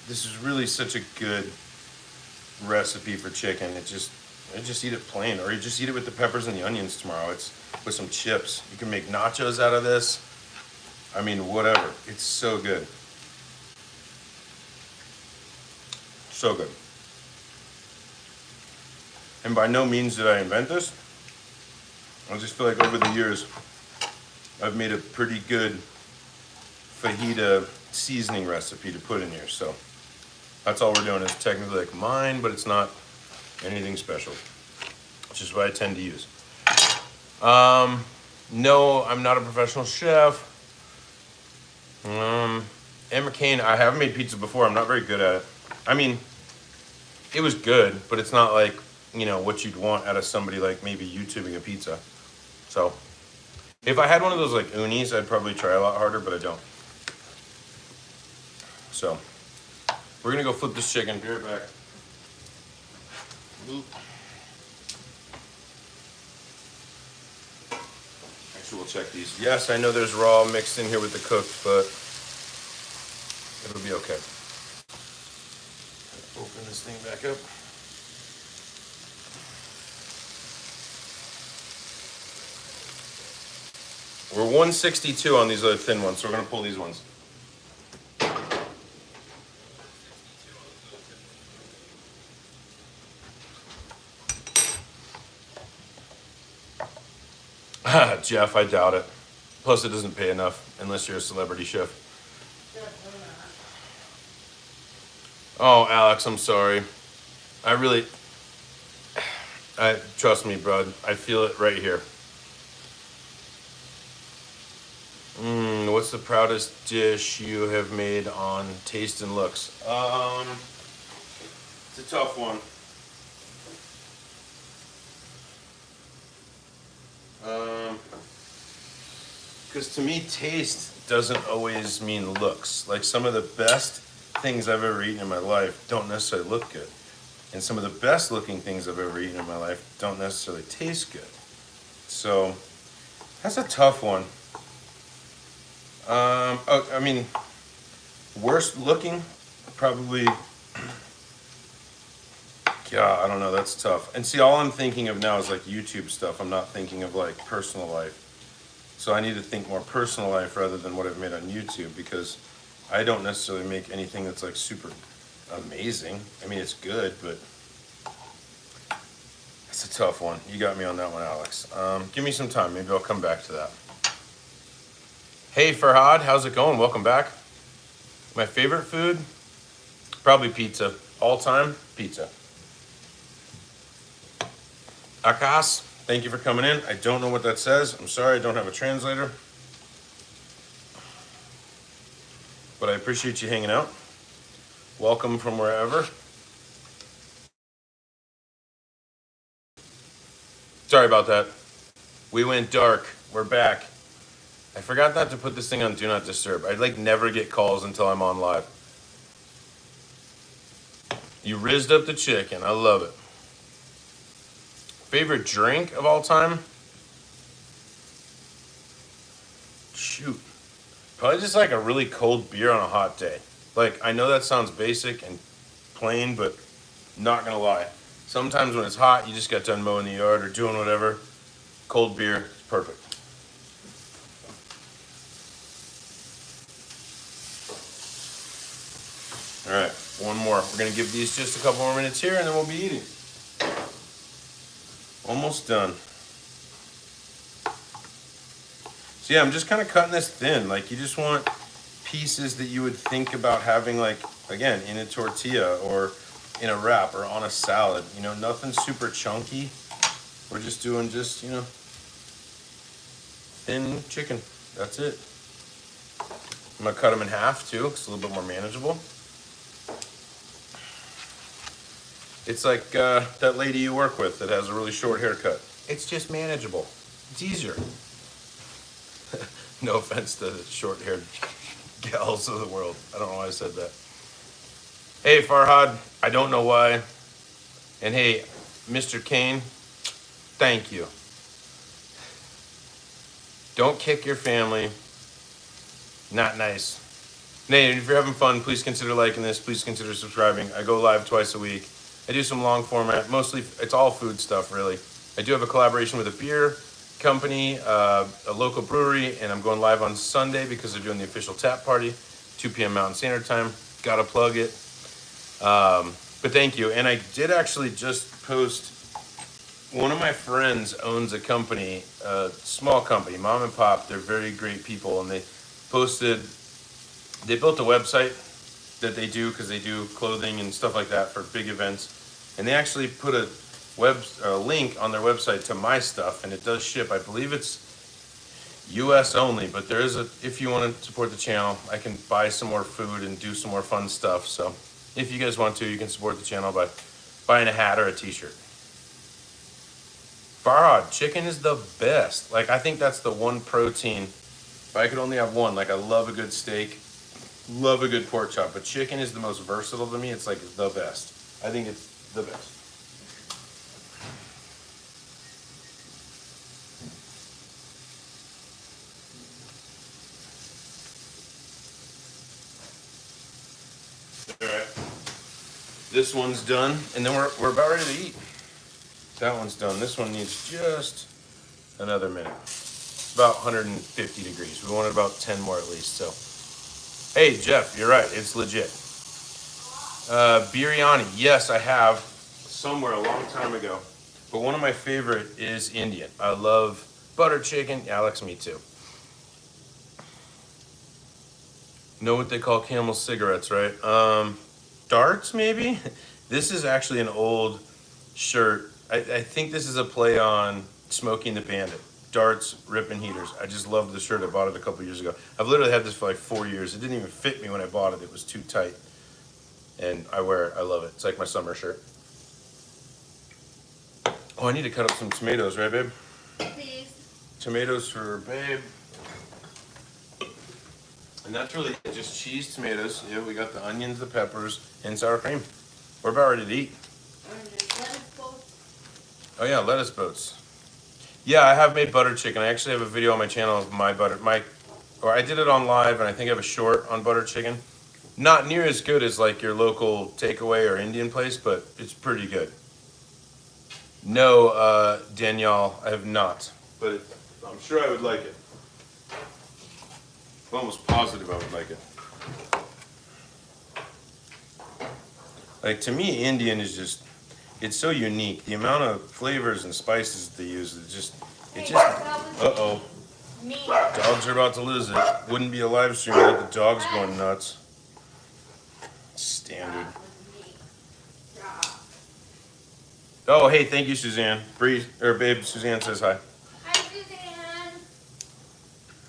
This is really such a good recipe for chicken. I just eat it plain, or you just eat it with the peppers and the onions tomorrow. It's with some chips. You can make nachos out of this. I mean, whatever. It's so good. So good. And by no means did I invent this. I just feel like over the years, I've made a pretty good fajita seasoning recipe to put in here. So that's all we're doing. Is technically like mine, but it's not anything special. Which is what I tend to use. No, I'm not a professional chef. And McCain, I haven't made pizza before. I'm not very good at it. I mean, it was good, but it's not like, you know, what you'd want out of somebody like maybe YouTubing a pizza. So if I had one of those like unis, I'd probably try a lot harder, but I don't. So we're gonna go flip this chicken. Be right back. Actually, we'll check these. Yes, I know there's raw mixed in here with the cooked, but it'll be okay. Open this thing back up. We're 162 on these other thin ones, so we're gonna pull these ones. Jeff, I doubt it. Plus, it doesn't pay enough unless you're a celebrity chef. Oh, Alex, I'm sorry. Trust me, bud. I feel it right here. What's the proudest dish you have made on Taste and Looks? It's a tough one. Because to me, taste doesn't always mean looks. Like some of the best things I've ever eaten in my life don't necessarily look good. And some of the best looking things I've ever eaten in my life don't necessarily taste good. So that's a tough one. I mean, worst looking, probably, yeah, I don't know, that's tough. And see, all I'm thinking of now is like YouTube stuff. I'm not thinking of like personal life. So I need to think more personal life rather than what I've made on YouTube, because I don't necessarily make anything that's like super amazing. I mean, it's good, but it's a tough one. You got me on that one, Alex. Give me some time. Maybe I'll come back to that. Hey, Farhad, how's it going? Welcome back. My favorite food? Probably pizza. All time, pizza. Akas, thank you for coming in. I don't know what that says. I'm sorry, I don't have a translator. But I appreciate you hanging out. Welcome from wherever. Sorry about that. We went dark. We're back. I forgot not to put this thing on Do Not Disturb. I like never get calls until I'm on live. You rizzed up the chicken. I love it. Favorite drink of all time? Shoot. Probably just like a really cold beer on a hot day. Like, I know that sounds basic and plain, but not gonna lie. Sometimes when it's hot, you just got done mowing the yard or doing whatever. Cold beer, it's perfect. All right, one more. We're gonna give these just a couple more minutes here and then we'll be eating. Almost done. So yeah, I'm just kind of cutting this thin. Like, you just want pieces that you would think about having, like, again, in a tortilla or in a wrap or on a salad. You know, nothing super chunky. We're just doing you know, thin chicken. That's it. I'm gonna cut them in half too, 'cause it's a little bit more manageable. It's like that lady you work with that has a really short haircut. It's just manageable. It's easier. No offense to the short-haired gals of the world. I don't know why I said that. Hey, Farhad, I don't know why. And hey, Mr. Kane, thank you. Don't kick your family. Not nice. Nate, if you're having fun, please consider liking this. Please consider subscribing. I go live twice a week. I do some long format. Mostly, it's all food stuff, really. I do have a collaboration with a beer company, a local brewery, and I'm going live on Sunday because they're doing the official tap party, 2 p.m. Mountain Standard Time. Gotta plug it. But thank you. And I did actually just post, one of my friends owns a company, a small company, mom and pop. They're very great people, and they built a website that they do because they do clothing and stuff like that for big events. And they actually put a link on their website to my stuff, and it does ship. I believe it's US only, but there is if you want to support the channel, I can buy some more food and do some more fun stuff. So if you guys want to, you can support the channel by buying a hat or a t-shirt. Farhad, chicken is the best. Like, I think that's the one protein. If I could only have one, like, I love a good steak, love a good pork chop, but chicken is the most versatile to me. It's like the best. I think it's the best. All right, this one's done, and then we're about ready to eat. That one's done. This one needs just another minute. It's about 150 degrees. We wanted about 10 more at least. So, hey Jeff, you're right. It's legit. Biryani, yes, I have somewhere a long time ago. But one of my favorite is Indian. I love butter chicken. Alex, me too. Know what they call Camel cigarettes, right? Darts, maybe? This is actually an old shirt. I think this is a play on Smoking the Bandit. Darts, ripping heaters. I just love the shirt. I bought it a couple years ago. I've literally had this for like 4 years. It didn't even fit me when I bought it. It was too tight. And I wear it. I love it. It's like my summer shirt. Oh, I need to cut up some tomatoes, right, babe? Please. Tomatoes for babe. And that's really it. Just cheese, tomatoes. Yeah, we got the onions, the peppers, and sour cream. We're about ready to eat. Lettuce boats. Oh yeah, lettuce boats. Yeah, I have made butter chicken. I actually have a video on my channel of or I did it on live, and I think I have a short on butter chicken. Not near as good as like your local takeaway or Indian place, but it's pretty good. No, Danielle, I have not, but I'm sure I would like it. I'm almost positive I would like it. Like, to me, Indian is just, it's so unique. The amount of flavors and spices they use, uh-oh. Me. Dogs are about to lose it. Wouldn't be a live stream without the dogs going nuts. Standard. Oh, hey, thank you, Suzanne. Babe, Suzanne says hi. Hi,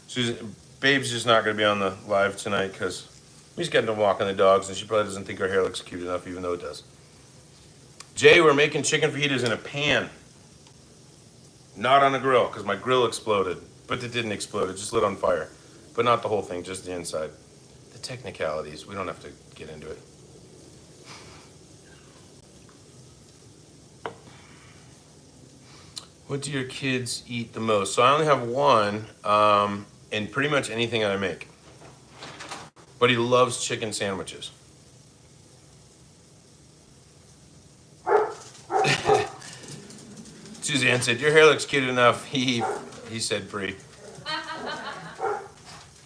Suzanne. Babe's just not going to be on the live tonight because he's getting to walk on the dogs, and she probably doesn't think her hair looks cute enough, even though it does. Jay, we're making chicken fajitas in a pan. Not on a grill, because my grill exploded. But it didn't explode, it just lit on fire. But not the whole thing, just the inside. The technicalities, we don't have to get into it. What do your kids eat the most? So I only have one, and pretty much anything that I make. But he loves chicken sandwiches. Suzanne said, your hair looks cute enough. He said, Bree.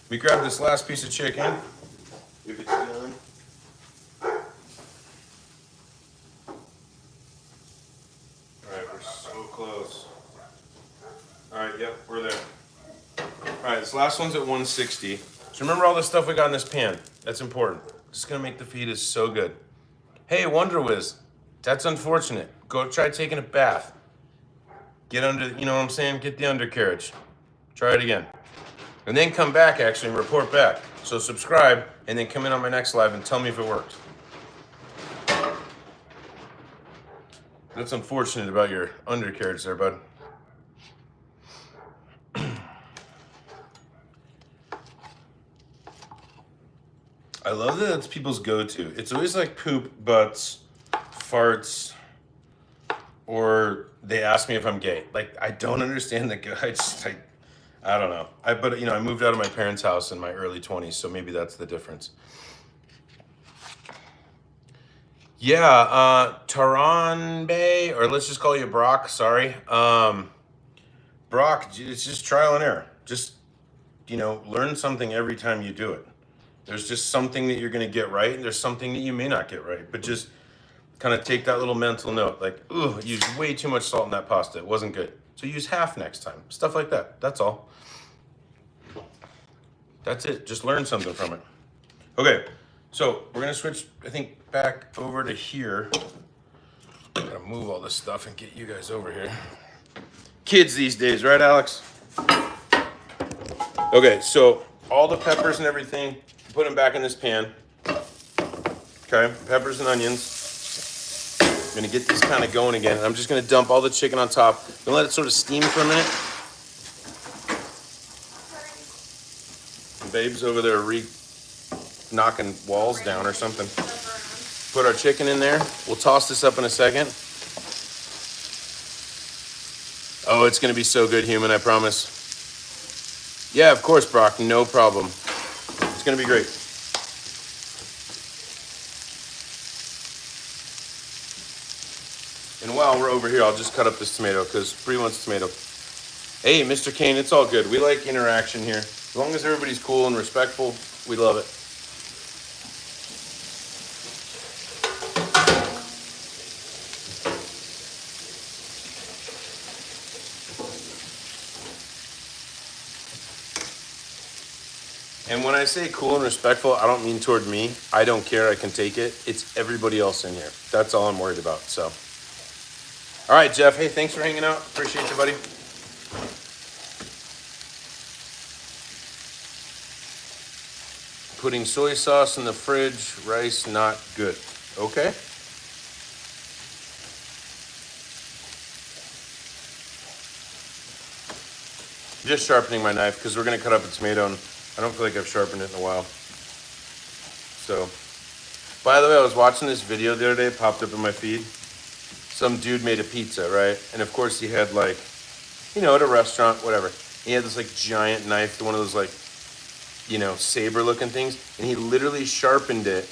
We grab this last piece of chicken. If it's done. Alright, we're so close. Alright, yep, we're there. Alright, this last one's at 160. So remember all the stuff we got in this pan. That's important. This is going to make the fajitas so good. Hey, Wonder Whiz, that's unfortunate. Go try taking a bath. Get under, you know what I'm saying? Get the undercarriage. Try it again. And then come back actually and report back. So subscribe and then come in on my next live and tell me if it worked. That's unfortunate about your undercarriage there, bud. I love that it's people's go-to. It's always like poop, butts, farts, or they ask me if I'm gay. Like, I don't understand the I don't know. But you know, I moved out of my parents' house in my early 20s, so maybe that's the difference. Yeah, Taranbe, or let's just call you Brock, sorry. Brock, it's just trial and error. Just, you know, learn something every time you do it. There's just something that you're gonna get right, and there's something that you may not get right. But just kind of take that little mental note, like, ooh, I used way too much salt in that pasta. It wasn't good. So use half next time. Stuff like that. That's all. That's it. Just learn something from it. Okay, so we're gonna switch, I think, back over to here. Gotta move all this stuff and get you guys over here. Kids these days, right, Alex? Okay, so all the peppers and everything, put them back in this pan. Okay, peppers and onions. I'm gonna get these kind of going again. And I'm just gonna dump all the chicken on top. I'm gonna let it sort of steam for a minute. Babe's over there knocking walls down or something. Put our chicken in there. We'll toss this up in a second. Oh, it's gonna be so good, human, I promise. Yeah, of course, Brock, no problem. It's gonna be great. And while we're over here, I'll just cut up this tomato because Bree wants tomato. Hey, Mr. Kane, it's all good. We like interaction here. As long as everybody's cool and respectful, we love it. And when I say cool and respectful, I don't mean toward me. I don't care. I can take it. It's everybody else in here. That's all I'm worried about. So, all right, Jeff. Hey, thanks for hanging out. Appreciate you, buddy. Putting soy sauce in the fridge. Rice not good. Okay. Just sharpening my knife because we're gonna cut up a tomato and I don't feel like I've sharpened it in a while. So, by the way, I was watching this video the other day, popped up in my feed. Some dude made a pizza, right? And of course he had like, you know, at a restaurant, whatever. He had this like giant knife, one of those like, you know, saber looking things. And he literally sharpened it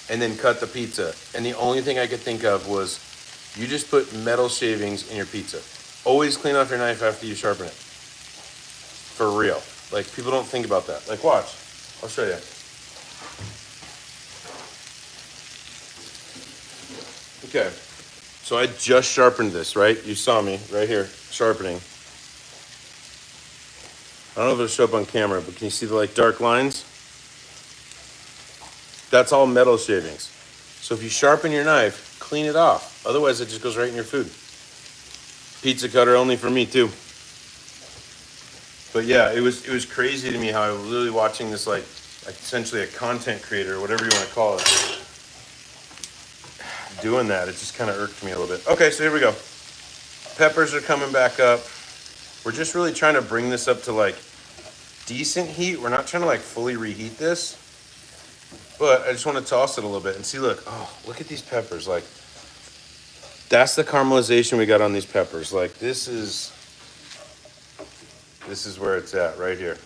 and then cut the pizza. And the only thing I could think of was, you just put metal shavings in your pizza. Always clean off your knife after you sharpen it. For real. Like, people don't think about that. Like, watch. I'll show you. Okay. So I just sharpened this, right? You saw me right here, sharpening. I don't know if it'll show up on camera, but can you see the, like, dark lines? That's all metal shavings. So if you sharpen your knife, clean it off. Otherwise, it just goes right in your food. Pizza cutter only for me, too. But yeah, it was crazy to me how I was literally watching this like essentially a content creator, or whatever you want to call it, doing that. It just kind of irked me a little bit. Okay, so here we go. Peppers are coming back up. We're just really trying to bring this up to like decent heat. We're not trying to like fully reheat this, but I just want to toss it a little bit and see, look at these peppers. Like, that's the caramelization we got on these peppers. Like, this is where it's at, right here.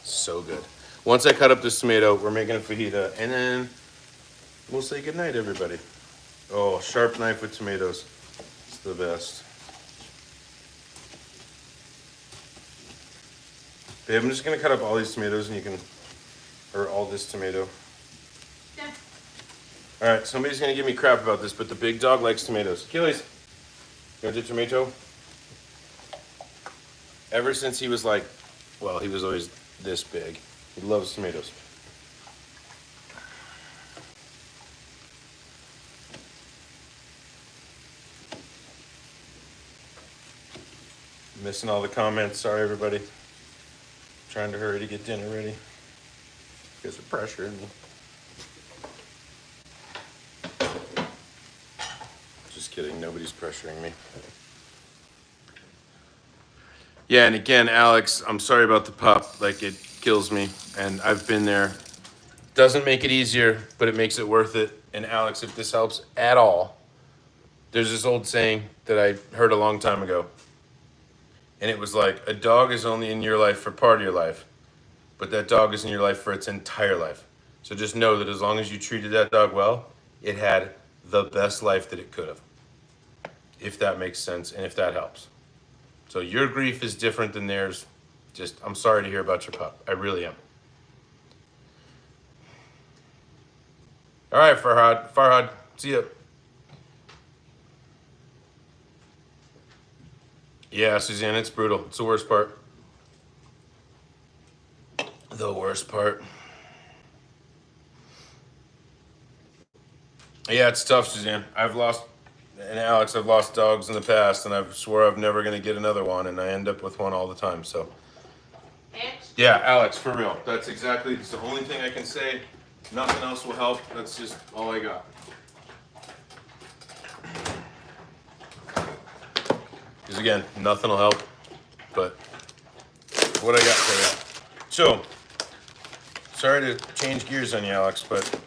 So good. Once I cut up this tomato, we're making a fajita, and then we'll say goodnight, everybody. Oh, sharp knife with tomatoes. It's the best. Babe, I'm just gonna cut up all these tomatoes and you can, or all this tomato. Yeah. All right, somebody's gonna give me crap about this, but the big dog likes tomatoes. Achilles, you want a tomato? Ever since he was like, well, he was always this big. He loves tomatoes. Missing all the comments. Sorry, everybody. Trying to hurry to get dinner ready. You guys are pressuring me. Just kidding. Nobody's pressuring me. Yeah, and again, Alex, I'm sorry about the pup. Like, it kills me, and I've been there. Doesn't make it easier, but it makes it worth it. And Alex, if this helps at all, there's this old saying that I heard a long time ago. And it was like, a dog is only in your life for part of your life, but that dog is in your life for its entire life. So just know that as long as you treated that dog well, it had the best life that it could have. If that makes sense and if that helps. So your grief is different than theirs. Just, I'm sorry to hear about your pup. I really am. All right, Farhad, see ya. Yeah, Suzanne, it's brutal. It's the worst part. The worst part. Yeah, it's tough, Suzanne. I've lost dogs in the past, and I swore I'm never going to get another one, and I end up with one all the time, so. Yeah, Alex, for real. It's the only thing I can say. Nothing else will help. That's just all I got. Because again, nothing will help, but what I got for you. So, sorry to change gears on you, Alex, but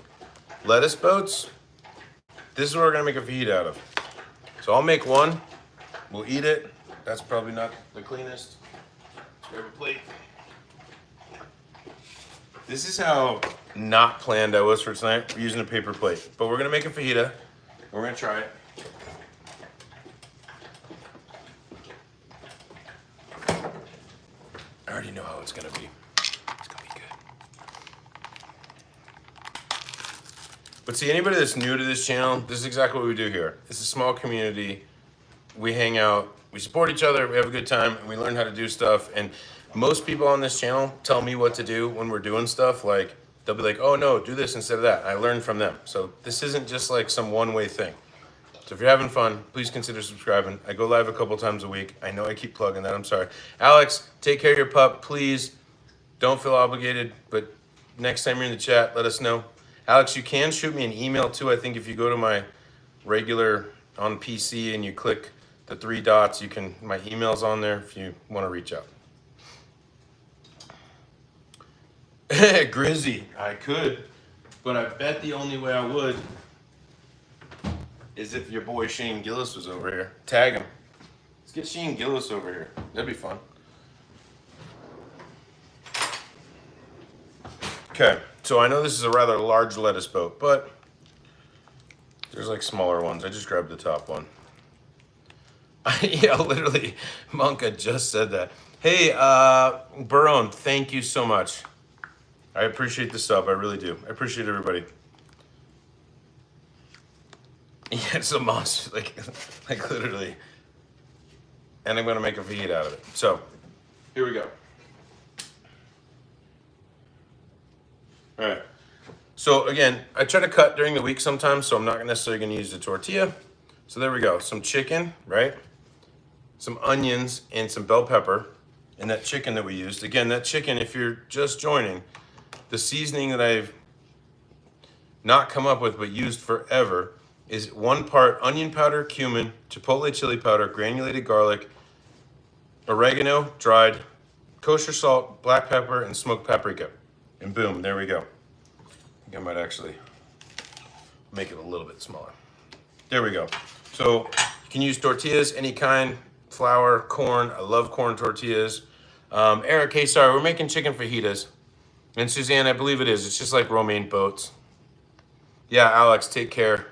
lettuce boats, this is what we're gonna make a fajita out of. So I'll make one, we'll eat it. That's probably not the cleanest. Let's grab a plate. This is how not planned I was for tonight. We're using a paper plate, but we're gonna make a fajita. We're gonna try it. I already know how it's gonna be. It's gonna be good. But see, anybody that's new to this channel, this is exactly what we do here. It's a small community. We hang out, we support each other, we have a good time, and we learn how to do stuff. And most people on this channel tell me what to do when we're doing stuff. Like, they'll be like, oh no, do this instead of that. I learn from them. So this isn't just like some one-way thing. So if you're having fun, please consider subscribing. I go live a couple times a week. I know I keep plugging that, I'm sorry. Alex, take care of your pup, please. Don't feel obligated, but next time you're in the chat, let us know. Alex, you can shoot me an email too. I think if you go to my regular on PC and you click the 3 dots, my email's on there if you want to reach out. Grizzy, I could, but I bet the only way I would is if your boy Shane Gillis was over here. Tag him. Let's get Shane Gillis over here. That'd be fun. Okay, so I know this is a rather large lettuce boat, but there's like smaller ones. I just grabbed the top one. Yeah, literally, Monka just said that. Hey, Barone, thank you so much. I appreciate the sub, I really do. I appreciate everybody. Yeah, it's a monster, like literally. And I'm gonna make a fajita out of it. So, here we go. All right. So again, I try to cut during the week sometimes, so I'm not necessarily gonna use the tortilla. So there we go, some chicken, right? Some onions and some bell pepper. And that chicken that we used. Again, that chicken, if you're just joining, the seasoning that I've not come up with but used forever is 1 part onion powder, cumin, chipotle chili powder, granulated garlic, oregano, dried, kosher salt, black pepper, and smoked paprika. And boom, there we go. I think I might actually make it a little bit smaller. There we go. So you can use tortillas, any kind, flour, corn. I love corn tortillas. Eric, hey, sorry, we're making chicken fajitas. And Suzanne, I believe it is. It's just like romaine boats. Yeah, Alex, take care.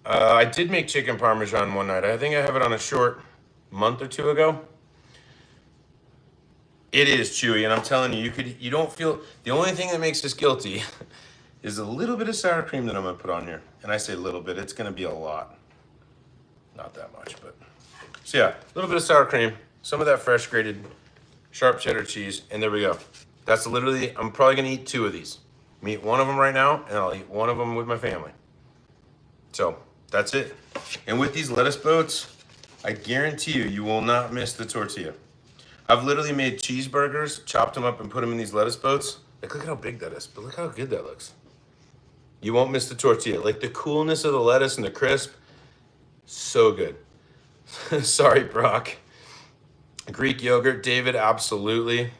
I did make chicken parmesan one night. I think I have it on a short month or 2 ago. It is chewy, and I'm telling you, you don't feel, the only thing that makes us guilty is a little bit of sour cream that I'm gonna put on here. And I say a little bit, it's gonna be a lot. Not that much, but. So yeah, a little bit of sour cream, some of that fresh grated sharp cheddar cheese, and there we go. That's literally, I'm probably gonna eat 2 of these. I'm eat 1 of them right now, and I'll eat 1 of them with my family. So, that's it. And with these lettuce boats, I guarantee you, you will not miss the tortilla. I've literally made cheeseburgers, chopped them up and put them in these lettuce boats. Like, look at how big that is, but look how good that looks. You won't miss the tortilla. Like the coolness of the lettuce and the crisp, so good. Sorry, Brock. Greek yogurt, David, absolutely.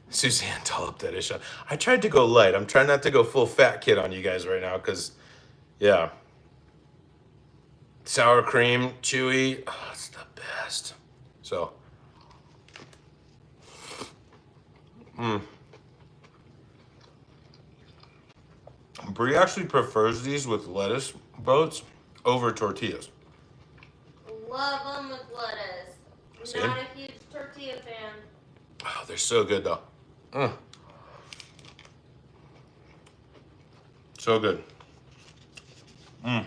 Suzanne, dollop that ish on. I tried to go light. I'm trying not to go full fat kid on you guys right now because, yeah. Sour cream, chewy, oh, it's the best. So, Brie actually prefers these with lettuce boats over tortillas. Love them with lettuce. Same. Not a huge tortilla fan. Oh, they're so good though. So good. You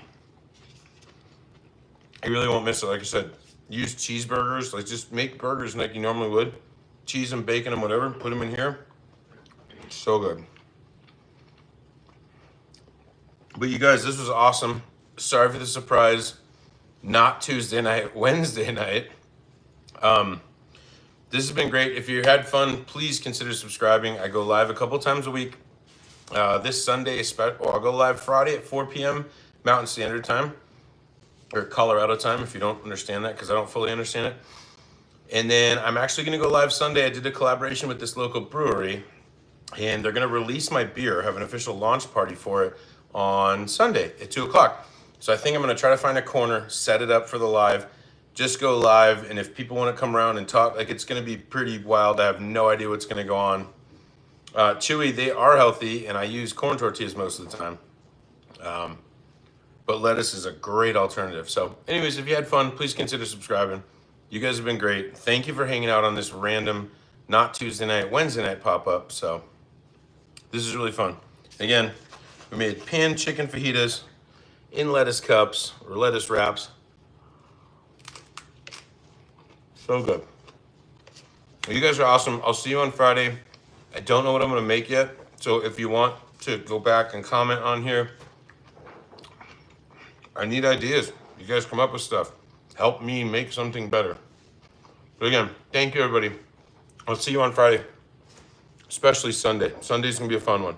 really won't miss it. Like I said, use cheeseburgers. Like just make burgers like you normally would. Cheese and bacon and whatever. Put them in here. So good. But you guys, this was awesome. Sorry for the surprise. Not Tuesday night, Wednesday night. This has been great. If you had fun, please consider subscribing. I go live a couple times a week. This Sunday, I'll go live Friday at 4 p.m. Mountain Standard Time, or Colorado time, if you don't understand that, because I don't fully understand it. And then I'm actually going to go live Sunday. I did a collaboration with this local brewery, and they're going to release my beer, have an official launch party for it on Sunday at 2 o'clock. So I think I'm going to try to find a corner, set it up for the live, just go live. And if people want to come around and talk, like it's going to be pretty wild. I have no idea what's going to go on. Chewy, they are healthy, and I use corn tortillas most of the time. But lettuce is a great alternative. So anyways, if you had fun, please consider subscribing. You guys have been great. Thank you for hanging out on this random, not Tuesday night, Wednesday night pop-up. So this is really fun. Again, we made pan chicken fajitas in lettuce cups or lettuce wraps. So good. Well, you guys are awesome. I'll see you on Friday. I don't know what I'm going to make yet. So if you want to go back and comment on here, I need ideas. You guys come up with stuff. Help me make something better. But again, thank you, everybody. I'll see you on Friday, especially Sunday. Sunday's going to be a fun one.